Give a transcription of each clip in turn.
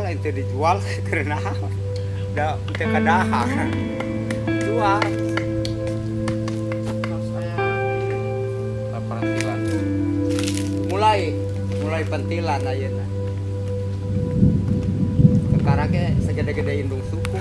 Itu dijual karena udah kadahar jual pentilan mulai pentilan ayeuna sekarang segede-gede indung suku.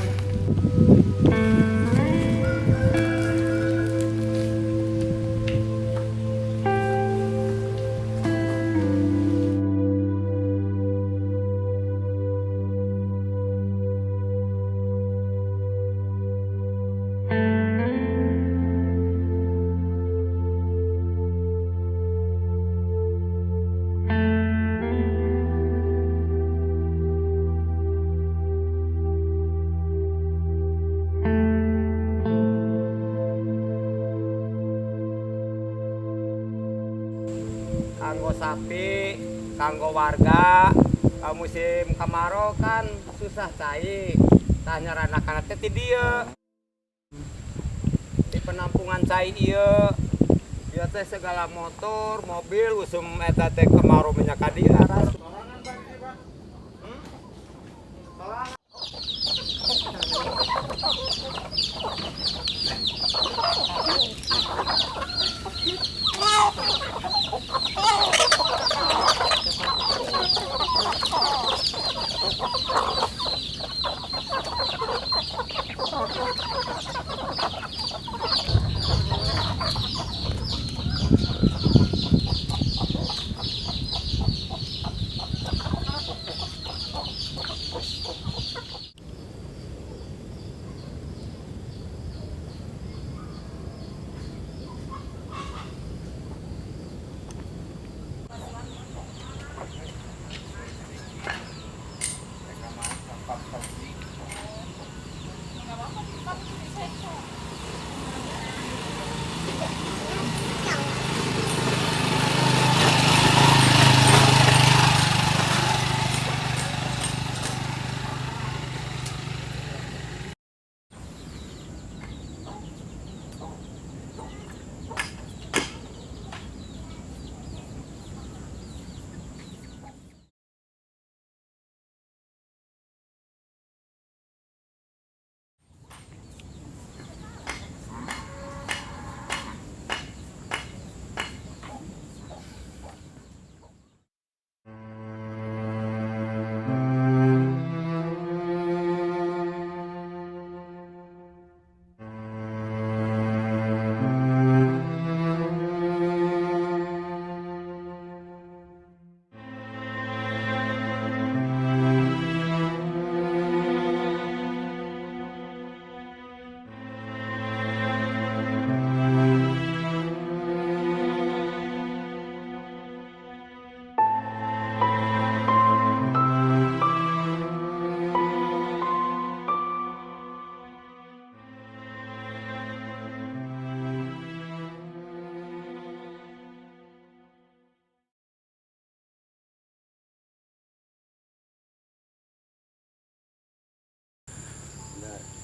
Kanggo sapi, kanggo warga, musim kemarau kan susah cai. Tanya anak-anak teh dia di penampungan cai ieu. Dia teh segala motor, mobil usum eta teh kemarau minyak ka dia ras.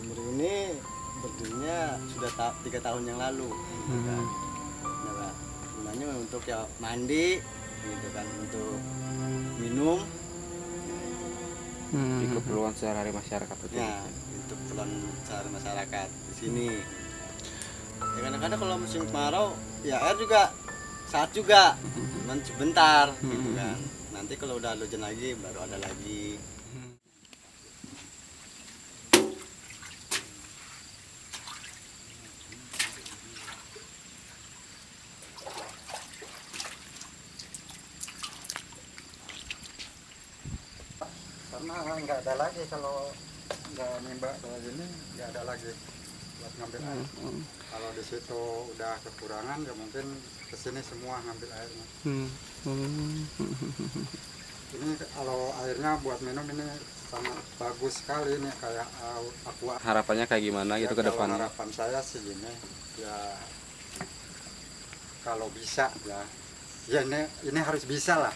Sumur ini berdirinya sudah 3 tahun yang lalu. Nah, gunanya untuk ya mandi, gitu kan untuk minum. Di keperluan sehari-hari masyarakat itu. Ya, untuk keperluan sehari masyarakat di sini. Ya, kadang-kadang kalau musim kemarau ya air juga saat juga cuman sebentar gitu kan. Nanti kalau udah hujan lagi baru ada lagi. Karena nggak ada lagi kalau nggak nimba kayak gini, nggak ada lagi buat ngambil air. Kalau di situ udah kekurangan ya mungkin kesini semua ngambil airnya. Ini kalau airnya buat minum ini sangat bagus sekali nih, kayak aqua. Harapannya kayak gimana gitu ke Kalau depan? harapan saya sih gini ya, kalau bisa ya ini harus bisa lah.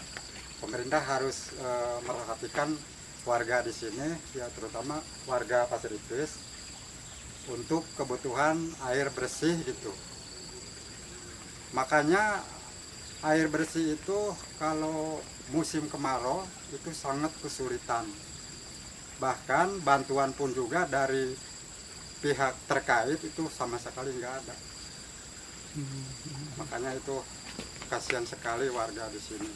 Pemerintah harus memperhatikan warga di sini, ya terutama warga Pasir Ipis untuk kebutuhan air bersih gitu. Makanya air bersih itu kalau musim kemarau itu sangat kesulitan. Bahkan bantuan pun juga dari pihak terkait itu sama sekali nggak ada. Makanya itu kasihan sekali warga di sini.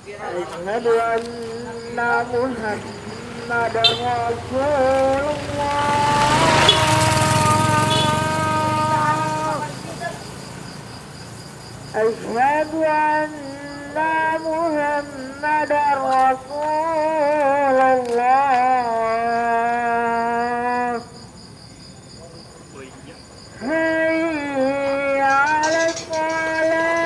Asyhadu anna Muhammadar Rasulullah. Asyhadu anna Muhammadar Rasulullah. Hayya 'alas shalah.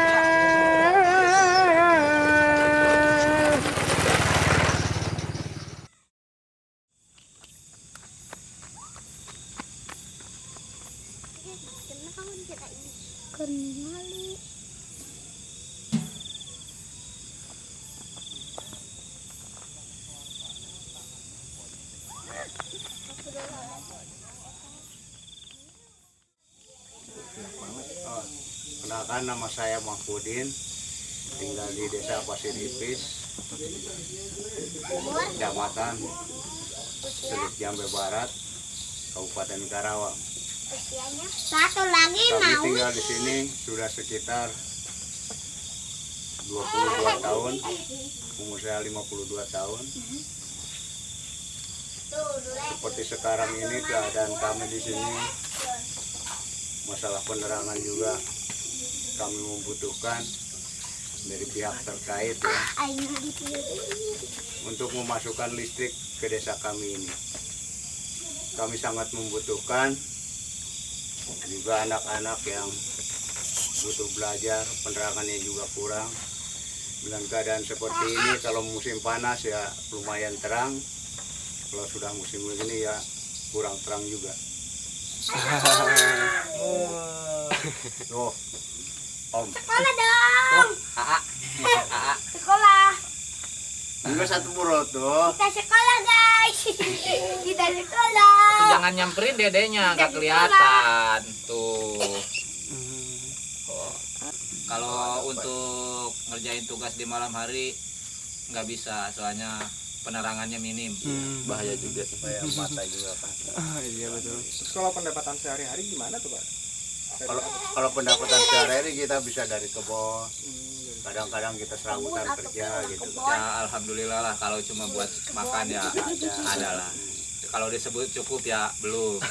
Kenalkan, nama saya Mahfudin, tinggal di Desa Pasir Ipis, Kecamatan Selik Jambe Barat, Kabupaten Karawang. Satu lagi Kami mau. tinggal di sini sudah sekitar 22 tahun, umur saya 52 tahun. Seperti sekarang ini keadaan kami di sini, masalah penerangan juga kami membutuhkan dari pihak terkait ya, untuk memasukkan listrik ke desa kami ini. Kami sangat membutuhkan, juga anak-anak yang butuh belajar, penerangannya juga kurang. Dengan keadaan seperti ini, kalau musim panas ya lumayan terang, kalau sudah musim begini ya kurang terang juga. Tuh, Om. Sekolah dong. Sekolah. Enggak satu burot tuh. Kita sekolah guys. Kita sekolah. Tuh, jangan nyamperin dedenya, nggak kelihatan tuh. Oh. Kalau untuk ngerjain tugas di malam hari nggak bisa, soalnya penerangannya minim. Bahaya juga. Supaya mata juga kan. Iya betul. Terus kalau pendapatan sehari-hari gimana tuh Pak? Kalau pendapatan sehari-hari kita bisa dari kebun. Kadang-kadang kita serabutan kerja gitu. Ya alhamdulillah lah, kalau cuma buat makan ya ada lah. Kalau disebut cukup ya belum.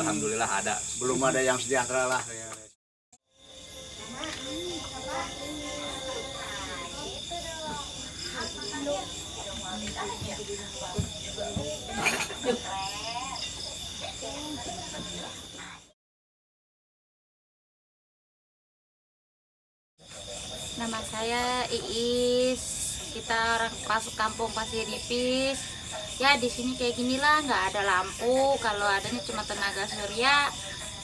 Alhamdulillah ada. Belum ada yang sejahtera lah. Nama saya Iis, kita orang kampung Pasir Ipis. Ya di sini kayak ginilah, nggak ada lampu, kalau adanya cuma tenaga surya.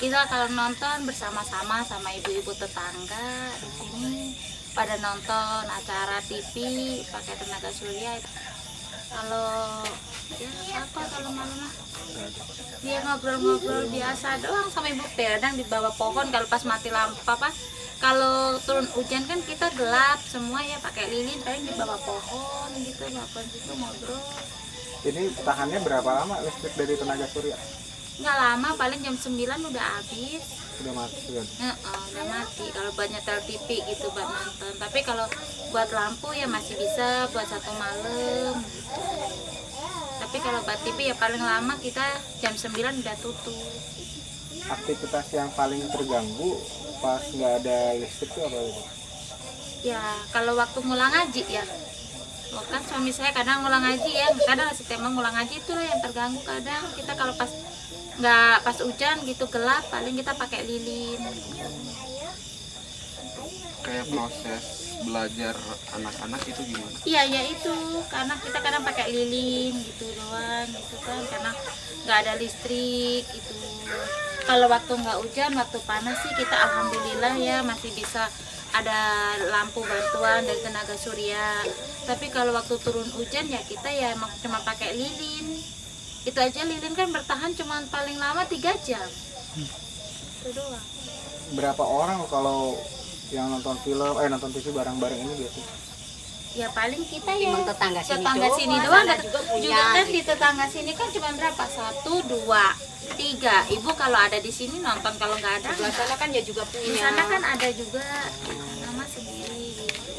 Kita kalau nonton bersama-sama sama ibu-ibu tetangga di sini pada nonton acara TV pakai tenaga surya. Kalau ya apa kalau malam lah dia ngobrol-ngobrol biasa doang sama ibu, kadang di bawah pohon. Kalau pas mati lampu apa, kalau turun hujan kan kita gelap semua ya, pakai lilin paling di bawah pohon gitu, bawah situ ngobrol. Ini tahannya berapa lama listrik dari tenaga surya? Nggak lama, paling jam 9 udah habis. Udah mati kan? Udah mati kalau buat nyetel TV gitu buat nonton. Tapi kalau buat lampu ya masih bisa buat 1 malam gitu. Tapi kalau buat TV ya paling lama kita jam 9 udah tutup. Aktivitas yang paling terganggu pas nggak ada listrik itu apa itu? Ya kalau waktu ngulang ngaji ya, kan suami saya kadang ngulang ngaji ya, kadang si tema ngulang ngaji itu yang terganggu. Kadang kita kalau pas nggak pas hujan gitu gelap, paling kita pakai lilin. Kayak proses belajar anak-anak itu gimana? Iya ya itu, karena kita kadang pakai lilin gitu doang gitu kan, karena nggak ada listrik itu. Kalau waktu nggak hujan, waktu panas sih kita alhamdulillah ya masih bisa ada lampu bantuan dari tenaga surya. Tapi kalau waktu turun hujan ya kita ya emang cuma pakai lilin. Itu aja lilin kan bertahan cuma paling lama 3 jam. Itu doang. Berapa orang kalau yang nonton film, nonton TV bareng-bareng ini biasanya? Ya paling kita ya Emang tetangga sini doang, doang. sana juga punya. Juga kan di tetangga sini kan cuma berapa? 1, 2, 3. Ibu kalau ada di sini nonton, kalau nggak ada Sebelah sana kan ya juga di punya. sana kan ada juga nama sendiri gitu.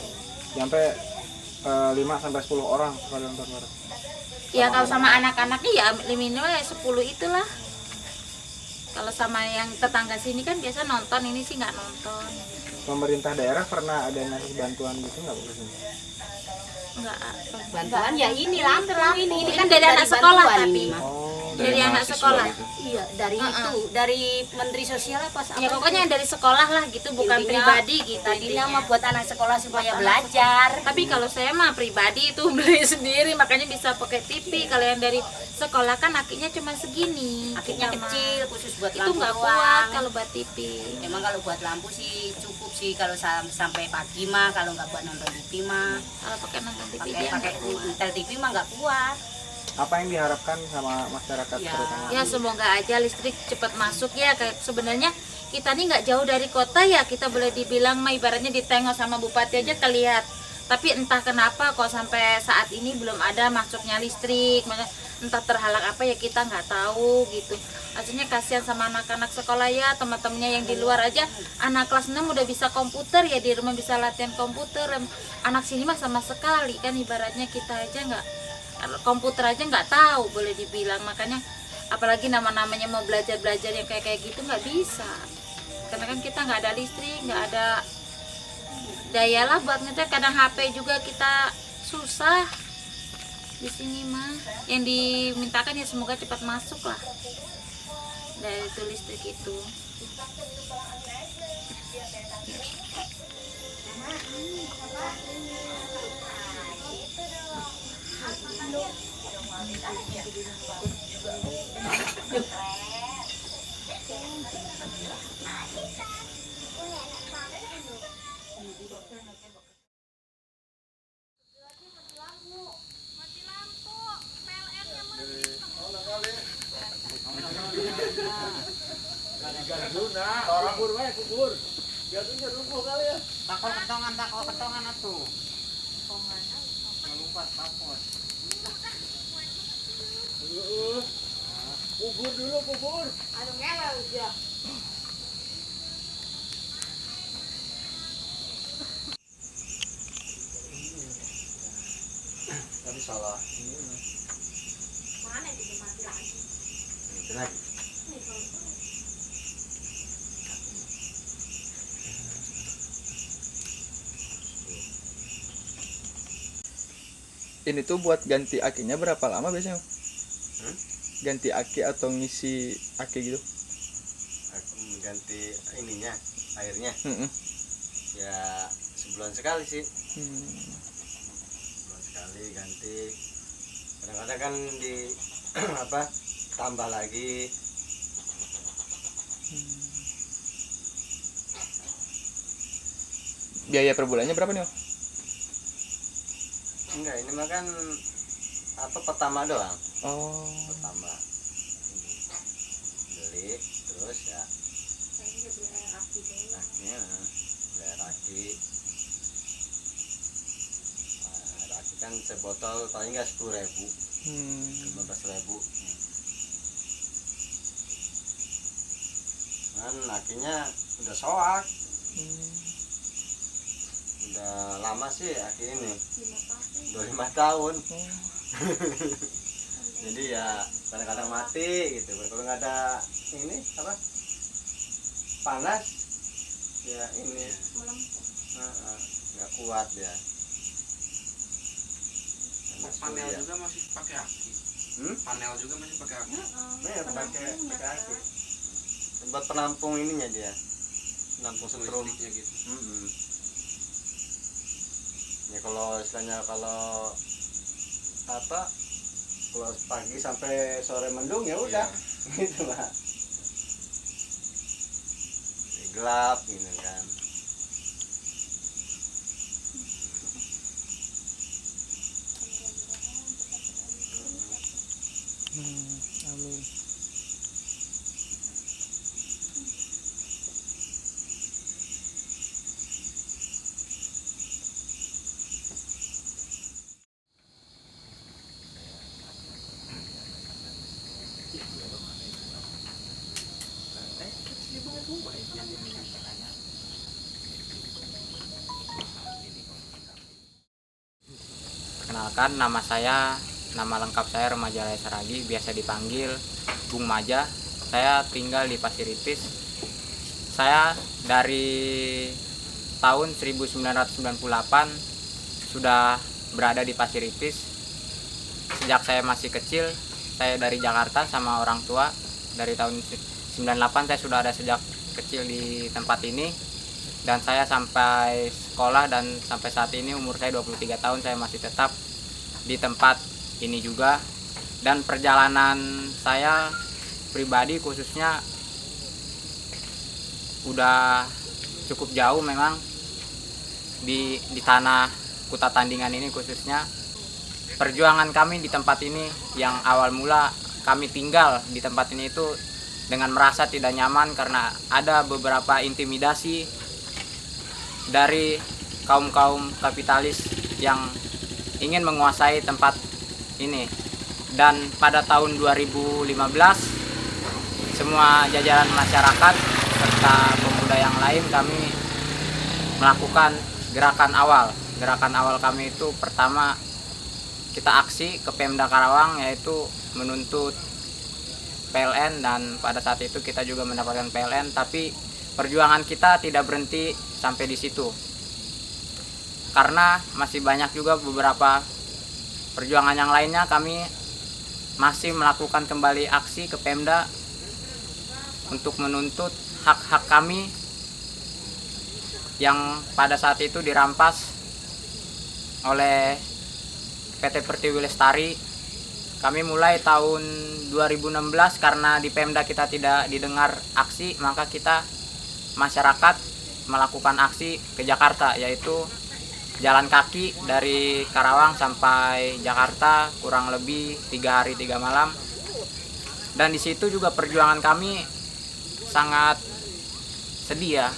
Sampai 5-10 orang sekali nonton bareng. Ya kalau sama anak-anaknya ya minimal ya 10 itulah. Kalau sama yang tetangga sini kan biasa nonton, ini sih nggak nonton. Pemerintah daerah pernah ada ngasih bantuan gitu nggak Bu? Nggak. Bantuan ya ini lampu Ini kan dari anak sekolah bantuan tapi. ini, Mah. Oh, Dari anak mahasiswa sekolah. gitu. Iya, dari itu, dari Menteri Sosial apa Ya pokoknya dari sekolah lah gitu, bukan Intinya, pribadi gitu. tadinya intinya. mah buat anak sekolah supaya Buat anak belajar. Tapi kalau saya mah pribadi itu beli sendiri, makanya bisa pakai TV. Kalau yang dari sekolah kan akinya cuma segini. Akhirnya Kita mah. kecil khusus buat Itu lampu nggak doang. kuat kalau buat TV. Emang kalau buat lampu sih cukup sih kalau sampai pagi mah, kalau nggak buat nonton TV mah Kalau pakai nonton TV pakai dia pakai nggak kuat. intel TV mah nggak kuat. apa yang diharapkan sama masyarakat Ya. terutama? Ya semoga aja listrik cepat masuk ya. Kayak sebenarnya kita nih nggak jauh dari kota ya, kita boleh dibilang mah ibaratnya ditengok sama bupati aja kelihat. Tapi entah kenapa kok sampai saat ini belum ada masuknya listrik. Entah terhalang apa ya kita nggak tahu gitu. Maksudnya kasihan sama anak-anak sekolah ya, teman-temannya yang di luar aja. Anak kelas 6 udah bisa komputer ya, di rumah bisa latihan komputer. Anak sini mah sama sekali kan, ibaratnya kita aja nggak, komputer aja nggak tahu boleh dibilang. Makanya apalagi namanya mau belajar yang kayak gitu nggak bisa, karena kan kita nggak ada listrik, nggak ada daya lah buat ngetek. Kadang HP juga kita susah di sini mah. Yang dimintakan ya semoga cepat masuk lah dari itu listrik itu. Tapi salah ini itu lagi. Ini tuh buat ganti akinya berapa lama biasanya? Ganti aki atau ngisi aki gitu? Aku mengganti ininya, airnya Mm-mm. ya sebulan sekali sih. Hmm. Sebulan sekali ganti. Kadang-kadang kan di apa tambah lagi. Biaya per bulannya berapa nih? Om? Enggak, ini mah kan apa pertama doang. Oh. Pertama ini beli terus ya akinya beli air aki. Air aki kan sebotol paling nggak 10.000, 15.000. Kan akinya udah soak, udah lama sih aki ini, udah 5 tahun. Jadi ya kadang-kadang mati gitu. Kalau nggak ada ini apa panas ya ini nggak kuat ya. Panel juga masih pakai aki. Panel juga masih pakai aki. Ya, pakai aki. Buat penampung ininya dia, penampung setrum. Listriknya gitu. Ya kalau istilahnya kalau apa, kalau pagi sampai sore mendung ya udah gitu lah, gelap gitu kan. Amin. perkenalkan, nama lengkap saya Remaja Raya Saragi, biasa dipanggil Bung Maja. Saya tinggal di Pasir Ipis. Saya dari tahun 1998 sudah berada di Pasir Ipis. Sejak saya masih kecil, saya dari Jakarta sama orang tua. Dari tahun 98 saya sudah ada sejak kecil di tempat ini. Dan saya sampai sekolah dan sampai saat ini umur saya 23 tahun saya masih tetap di tempat ini juga. Dan perjalanan saya pribadi khususnya udah cukup jauh memang di tanah Kuta Tandingan ini khususnya. Perjuangan kami di tempat ini yang awal mula kami tinggal di tempat ini itu dengan merasa tidak nyaman karena ada beberapa intimidasi dari kaum-kaum kapitalis yang ingin menguasai tempat ini. Dan pada tahun 2015 semua jajaran masyarakat serta pemuda yang lain kami melakukan gerakan awal. Gerakan awal kami itu pertama kita aksi ke Pemda Karawang, yaitu menuntut PLN, dan pada saat itu kita juga mendapatkan PLN. Tapi perjuangan kita tidak berhenti sampai di situ, karena masih banyak juga beberapa perjuangan yang lainnya. Kami masih melakukan kembali aksi ke Pemda untuk menuntut hak-hak kami yang pada saat itu dirampas oleh PT Pertiwi Lestari. Kami mulai tahun 2016 karena di Pemda kita tidak didengar aksi, maka kita masyarakat melakukan aksi ke Jakarta, yaitu jalan kaki dari Karawang sampai Jakarta kurang lebih 3 hari 3 malam. Dan di situ juga perjuangan kami sangat sedih ya,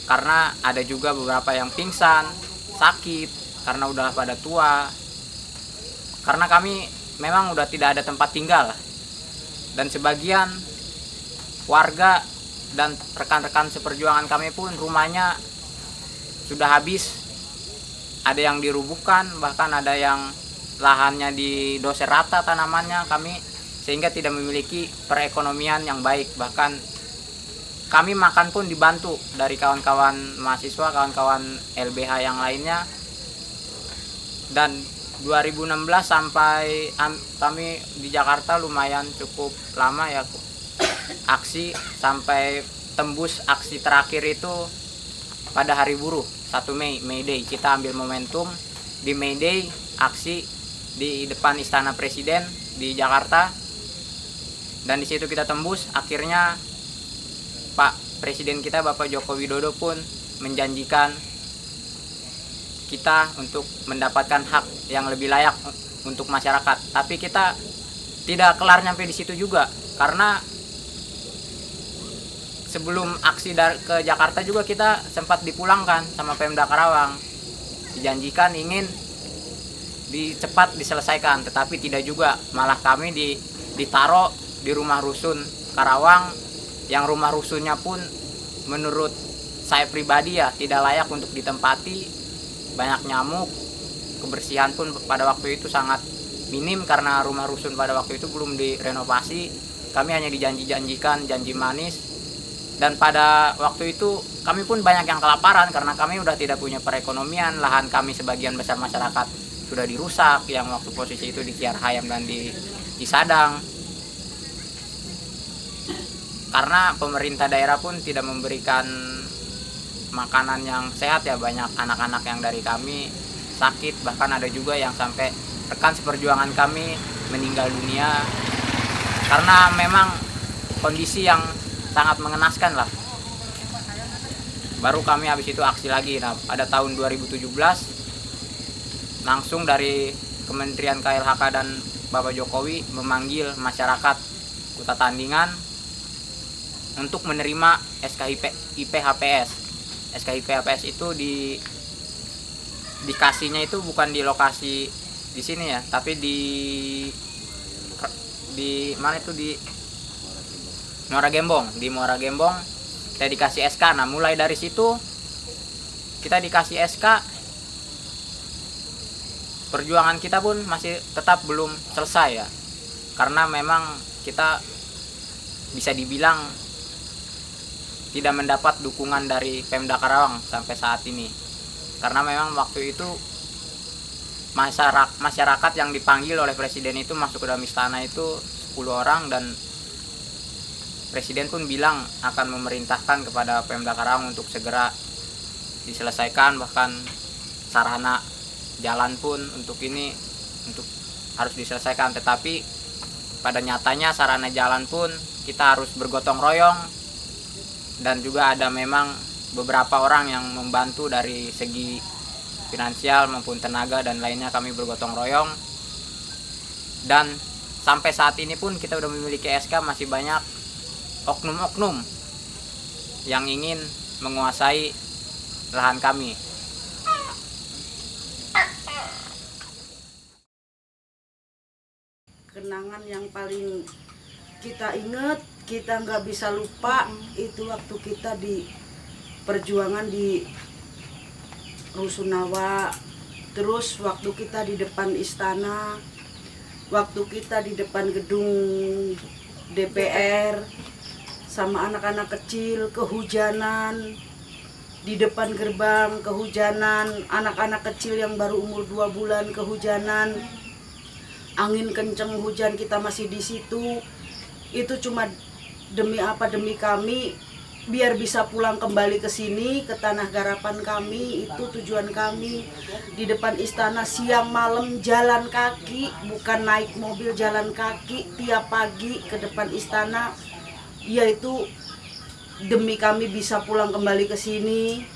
karena ada juga beberapa yang pingsan, sakit karena udah pada tua, karena kami memang udah tidak ada tempat tinggal. Dan sebagian warga dan rekan-rekan seperjuangan kami pun rumahnya sudah habis, ada yang dirubuhkan, bahkan ada yang lahannya didoser rata tanamannya kami, sehingga tidak memiliki perekonomian yang baik. Bahkan kami makan pun dibantu dari kawan-kawan mahasiswa, kawan-kawan LBH yang lainnya. Dan 2016 sampai kami di Jakarta lumayan cukup lama ya aksi, sampai tembus aksi terakhir itu pada hari buruh 1 Mei, May Day. Kita ambil momentum di May Day, aksi di depan Istana Presiden di Jakarta, dan di situ kita tembus. Akhirnya Pak Presiden kita, Bapak Joko Widodo pun menjanjikan kita untuk mendapatkan hak yang lebih layak untuk masyarakat. Tapi kita tidak kelar nyampe di situ juga, karena sebelum aksi ke Jakarta juga kita sempat dipulangkan sama Pemda Karawang. Dijanjikan ingin cepat diselesaikan, tetapi tidak juga. Malah kami ditaruh di rumah rusun Karawang, yang rumah rusunnya pun menurut saya pribadi ya tidak layak untuk ditempati. Banyak nyamuk, kebersihan pun pada waktu itu sangat minim karena rumah rusun pada waktu itu belum direnovasi. Kami hanya dijanjikan janji manis, dan pada waktu itu kami pun banyak yang kelaparan karena kami udah tidak punya perekonomian. Lahan kami sebagian besar masyarakat sudah dirusak, yang waktu posisi itu di Kiar Hayam dan di Sadang, karena pemerintah daerah pun tidak memberikan makanan yang sehat ya. Banyak anak-anak yang dari kami sakit, bahkan ada juga yang sampai rekan seperjuangan kami meninggal dunia karena memang kondisi yang sangat mengenaskan lah. Baru kami habis itu aksi lagi. Nah, pada tahun 2017 langsung dari Kementerian KLHK dan Bapak Jokowi memanggil masyarakat Kuta Tandingan untuk menerima SKIP-HPS. SKIP-HPS itu dikasihnya itu bukan di lokasi di sini ya, tapi di mana itu, di Muara Gembong. Di Muara Gembong kita dikasih SK. Nah, mulai dari situ kita dikasih SK perjuangan kita pun masih tetap belum selesai ya, karena memang kita bisa dibilang tidak mendapat dukungan dari Pemda Karawang sampai saat ini, karena memang waktu itu masyarakat yang dipanggil oleh presiden itu masuk ke dalam istana itu 10 orang, dan presiden pun bilang akan memerintahkan kepada Pemda Karawang untuk segera diselesaikan, bahkan sarana jalan pun untuk harus diselesaikan. Tetapi pada nyatanya sarana jalan pun kita harus bergotong royong, dan juga ada memang beberapa orang yang membantu dari segi finansial maupun tenaga dan lainnya. Kami bergotong royong, dan sampai saat ini pun kita udah memiliki SK, masih banyak oknum-oknum yang ingin menguasai lahan kami. Kenangan yang paling kita ingat, kita nggak bisa lupa, itu waktu kita di perjuangan di Rusunawa, terus waktu kita di depan istana, waktu kita di depan gedung DPR sama anak-anak kecil kehujanan, di depan gerbang kehujanan, anak-anak kecil yang baru umur 2 bulan kehujanan, angin kenceng, hujan, kita masih di situ. Itu cuma demi apa? Demi kami biar bisa pulang kembali ke sini, ke tanah garapan kami. Itu tujuan kami. Di depan istana siang malam jalan kaki, bukan naik mobil, jalan kaki tiap pagi ke depan istana, yaitu demi kami bisa pulang kembali ke sini,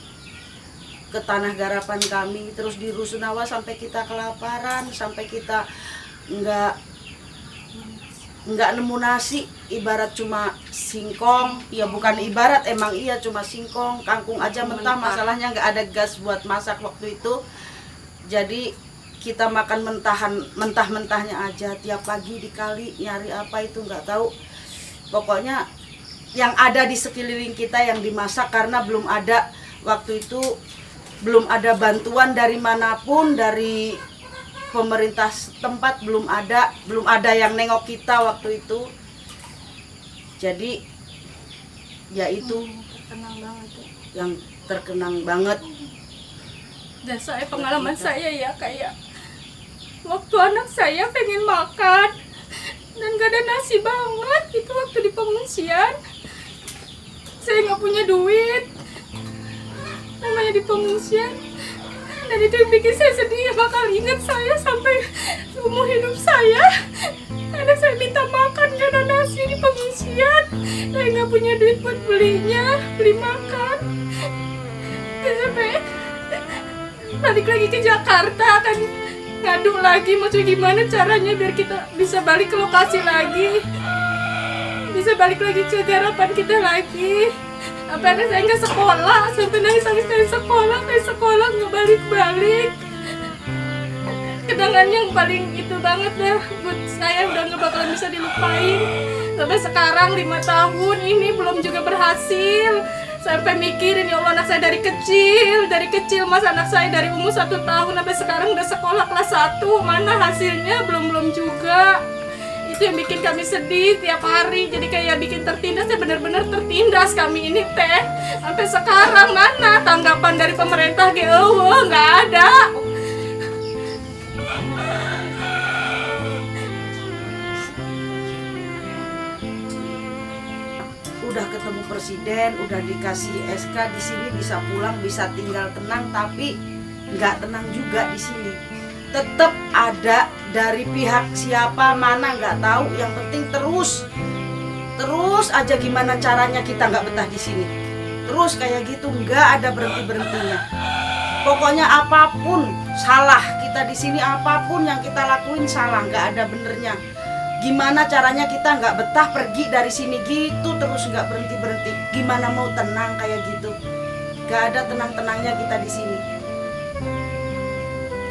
ke tanah garapan kami. Terus di Rusunawa sampai kita kelaparan, sampai kita nggak nemu nasi, ibarat cuma singkong. Ya bukan ibarat, emang iya cuma singkong, kangkung aja mentah. Masalahnya nggak ada gas buat masak waktu itu, jadi kita makan mentah-mentahnya aja. Tiap pagi di kali nyari apa itu nggak tahu, pokoknya yang ada di sekeliling kita yang dimasak, karena belum ada waktu itu, belum ada bantuan dari manapun, dari pemerintah setempat belum ada yang nengok kita waktu itu. Jadi ya itu yang terkenang banget. Dan pengalaman saya ya, kayak waktu anak saya pengen makan dan gak ada nasi banget, itu waktu di pengungsian. Saya nggak punya duit, namanya di pengungsian. Dan itu yang bikin saya sedih, bakal ingat saya sampai umur hidup saya. Anak saya minta makan gak ada nasi di pengungsian, saya nggak punya duit buat beli makan. Dan sampai balik lagi ke Jakarta, kan ngadu lagi, maksudnya gimana caranya biar kita bisa balik ke lokasi lagi, bisa balik lagi ke garapan kita lagi. Apa anak saya nggak sekolah, sampai nangis-nangis dari sekolah nggak balik-balik. Kenangan yang paling itu banget dah buat saya, udah nggak bakalan bisa dilupain. Sampai sekarang 5 tahun ini belum juga berhasil. Sampai mikirin, ya Allah, anak saya dari kecil mas, anak saya dari umur 1 tahun sampai sekarang udah sekolah kelas 1, mana hasilnya? Belum juga. Itu yang bikin kami sedih tiap hari, jadi kayak bikin tertindas, ya benar-benar tertindas kami ini teh. Sampai sekarang mana tanggapan dari pemerintah, nggak ada. Udah ketemu presiden, udah dikasih SK, di sini bisa pulang, bisa tinggal tenang, tapi nggak tenang juga di sini. Tetap ada dari pihak siapa mana nggak tahu, yang penting terus aja gimana caranya kita nggak betah di sini. Terus kayak gitu, nggak ada berhentinya. Pokoknya apapun salah kita di sini, apapun yang kita lakuin salah, nggak ada benernya. Gimana caranya kita nggak betah pergi dari sini gitu terus, nggak berhenti. Gimana mau tenang kayak gitu? Nggak ada tenang-tenangnya kita di sini.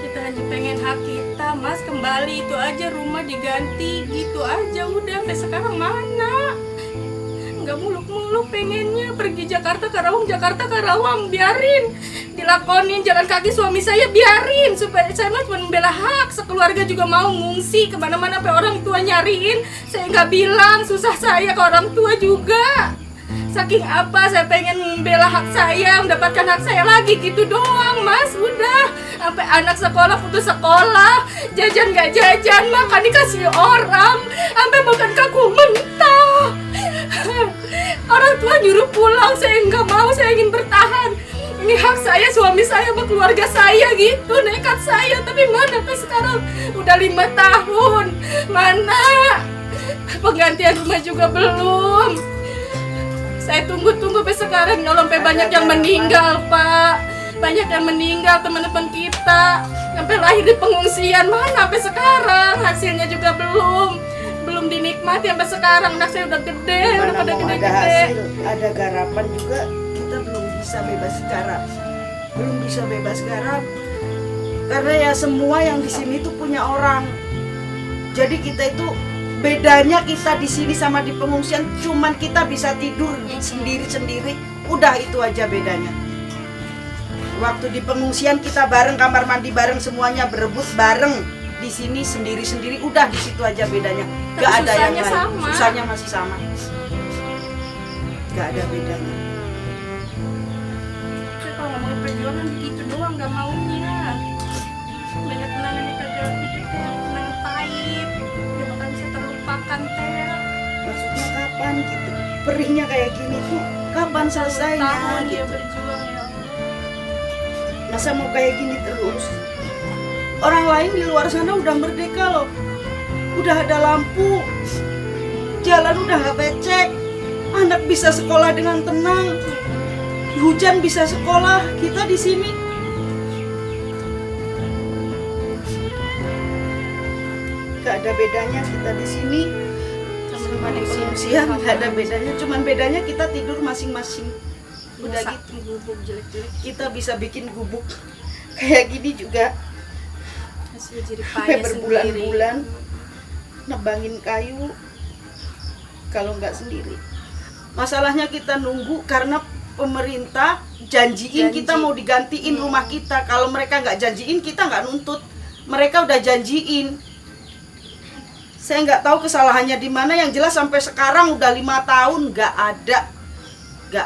Kita hanya pengen hak kita, mas, kembali, itu aja, rumah diganti, gitu aja udah. Sampai sekarang mana? nggak muluk-muluk pengennya pergi Jakarta Karawang, biarin dilakonin jalan kaki suami saya, biarin, supaya saya mah cuma membela hak. Sekeluarga juga mau ngungsi kemana-mana sampai orang tua nyariin, saya nggak bilang susah saya ke orang tua juga. Saking apa saya pengen membela hak saya, mendapatkan hak saya lagi, gitu doang Mas. Udah, sampai anak sekolah putus sekolah, jajan gak jajan, makan dikasih orang, sampai makan kaku mentah. Orang tua nyuruh pulang, saya nggak mau, saya ingin bertahan. Ini hak saya, suami saya, sama keluarga saya gitu, nekat saya. Tapi mana sampai sekarang udah 5 tahun, mana penggantian rumah juga belum. Saya tunggu-tunggu sampai sekarang, nyolong sampai banyak yang meninggal Pak. Banyak yang meninggal teman-teman kita, sampai lahir di pengungsian, mana sampai sekarang hasilnya juga belum dinikmati sampai sekarang. Anak saya udah gede, udah pada gede-gede. Ada hasil, ada garapan juga, kita belum bisa bebas garap. Karena ya semua yang di sini tuh punya orang. Jadi kita itu bedanya, kita di sini sama di pengungsian cuman kita bisa tidur sendiri-sendiri, udah itu aja bedanya. Waktu di pengungsian kita bareng, kamar mandi bareng, semuanya berebut bareng. Di sini sendiri-sendiri, udah di situ aja bedanya. Gak ada yang lain. Susahnya masih sama. Gak ada bedanya. Saya kalau ngomongin perjuangan begitu doang, gak maunya. Banyak kenangan di perjuangan hidup, kenangan pahit, yang bakal bisa terlupakan teh. Maksudnya kapan gitu? Perihnya kayak gini tuh kapan selesainya? Tahun dia Gitu. berjuang ya. Masa mau kayak gini terus? Orang lain di luar sana udah merdeka loh. Udah ada lampu. Jalan udah gak becek. Anak bisa sekolah dengan tenang. Hujan bisa sekolah. Kita di sini gak ada bedanya, kita di sini sama di pengungsian gak ada bedanya. Cuman bedanya kita tidur masing-masing. Udah gitu. Gubuk jelek-jelek. Kita bisa bikin gubuk kayak gini juga. Hasil jerih Sampai payah berbulan-bulan nebangin kayu kalau nggak sendiri. Masalahnya kita nunggu karena pemerintah janjiin kita mau digantiin rumah kita. Kalau mereka nggak janjiin, kita nggak nuntut. Mereka udah janjiin. Saya nggak tahu kesalahannya di mana. Yang jelas sampai sekarang udah 5 tahun nggak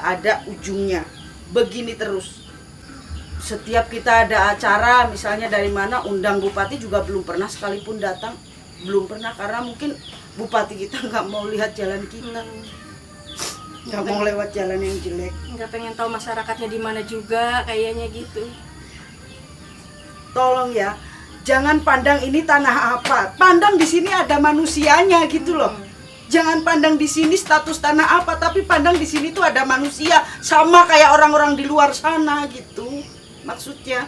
ada ujungnya. Begini terus. Setiap kita ada acara, misalnya dari mana, undang bupati juga belum pernah sekalipun datang. Belum pernah, karena mungkin bupati kita nggak mau lihat jalan kita. Nggak mau lewat jalan yang jelek. Nggak pengen tahu masyarakatnya di mana juga, kayaknya gitu. Tolong ya, jangan pandang ini tanah apa. Pandang di sini ada manusianya gitu loh. Jangan pandang di sini status tanah apa, tapi pandang di sini tuh ada manusia, sama kayak orang-orang di luar sana gitu. Maksudnya